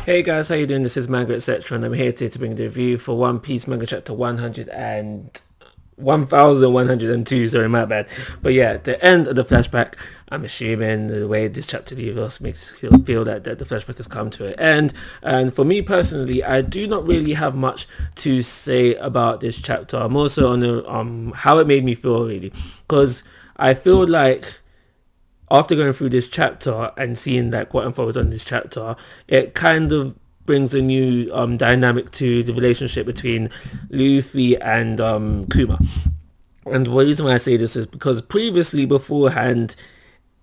Hey guys, how you doing? This is Manga etc. and I'm here today to bring the review for One Piece Manga chapter 1102, sorry, my bad. But yeah, the end of the flashback, I'm assuming the way this chapter leaves us makes you feel that the flashback has come to an end. And for me personally, I do not really have much to say about this chapter. I'm also on the, how it made me feel really, because I feel like after going through this chapter and seeing like what unfolds on this chapter, it kind of brings a new dynamic to the relationship between Luffy and Kuma. And the reason why I say this is because previously, beforehand,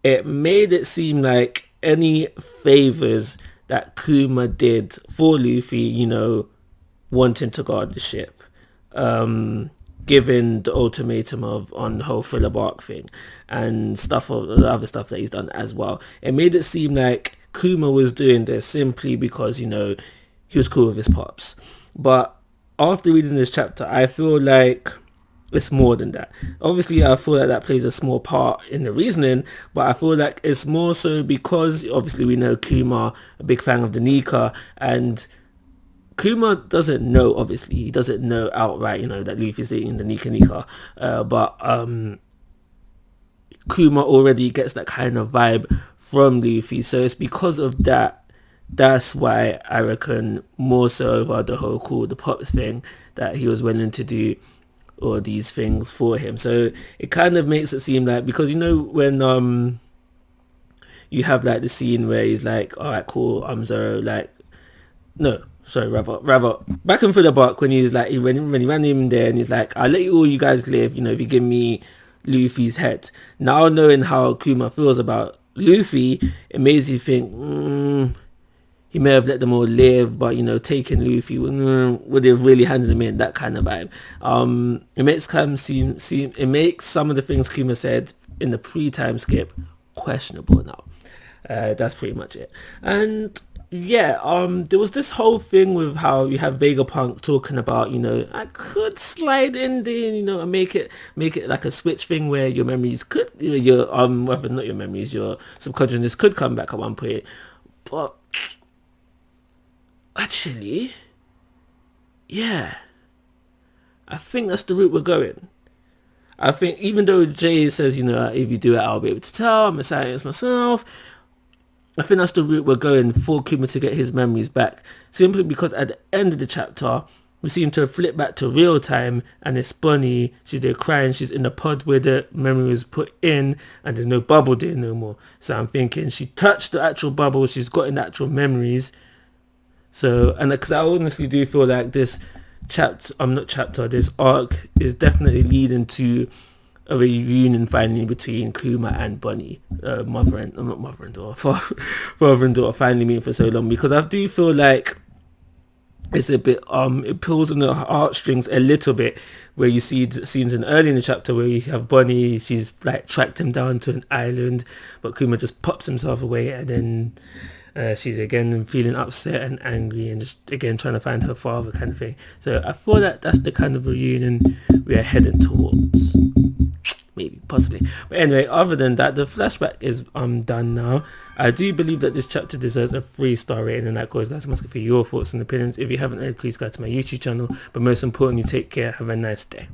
it made it seem like any favors that Kuma did for Luffy, wanting to guard the ship, given the ultimatum on the whole thriller bark thing and stuff, or the other stuff that he's done as well. It made it seem like Kuma was doing this simply because, he was cool with his pops. But after reading this chapter, I feel like it's more than that. Obviously, I feel like that plays a small part in the reasoning, but I feel like it's more so because obviously we know Kuma, a big fan of the Nika, and Kuma doesn't know, obviously, he doesn't know outright, that Luffy's eating the Nika. But Kuma already gets that kind of vibe from Luffy. So it's because of that. That's why I reckon more so over the whole cool the pops thing that he was willing to do all these things for him. So it kind of makes it seem like, because when you have like the scene where he's like, all right, cool, I'm Zoro, like, no, sorry, rather back in the bark when he's like, when he ran him there and he's like, I'll let you guys live, if you give me Luffy's head. Now knowing how Kuma feels about Luffy, it makes you think he may have let them all live, but taking Luffy would have really handed him in, that kind of vibe. It makes it makes some of the things Kuma said in the pre-time skip questionable now. That's pretty much it. And yeah, there was this whole thing with how you have Vegapunk talking about, I could slide in there, and make it like a switch thing where your memories could, whether not your memories, your subconsciousness could come back at one point. But actually, yeah, I think that's the route we're going. I think even though Jay says, if you do it, I'll be able to tell, I'm a scientist myself, I think that's the route we're going for Kuma to get his memories back. Simply because at the end of the chapter, we seem to flip back to real time and it's Bunny. She's there crying. She's in the pod where the memory was put in and there's no bubble there no more. So I'm thinking she touched the actual bubble. She's got in the actual memories. So, and because I honestly do feel like this this arc is definitely leading to a reunion finally between Kuma and Bunny, father and daughter finally meeting for so long, because I do feel like it's a bit it pulls on the heartstrings a little bit, where you see the scenes early in the chapter where you have Bunny, she's like tracked him down to an island, but Kuma just pops himself away, and then she's again feeling upset and angry and just again trying to find her father, kind of thing. So I feel that that's the kind of reunion we are heading towards. Maybe, possibly. But anyway, other than that, the flashback is done now. I do believe that this chapter deserves a 3-star rating, and that goes, guys, I'm asking for your thoughts and opinions. If you haven't already, please go to my YouTube channel. But most importantly, take care. Have a nice day.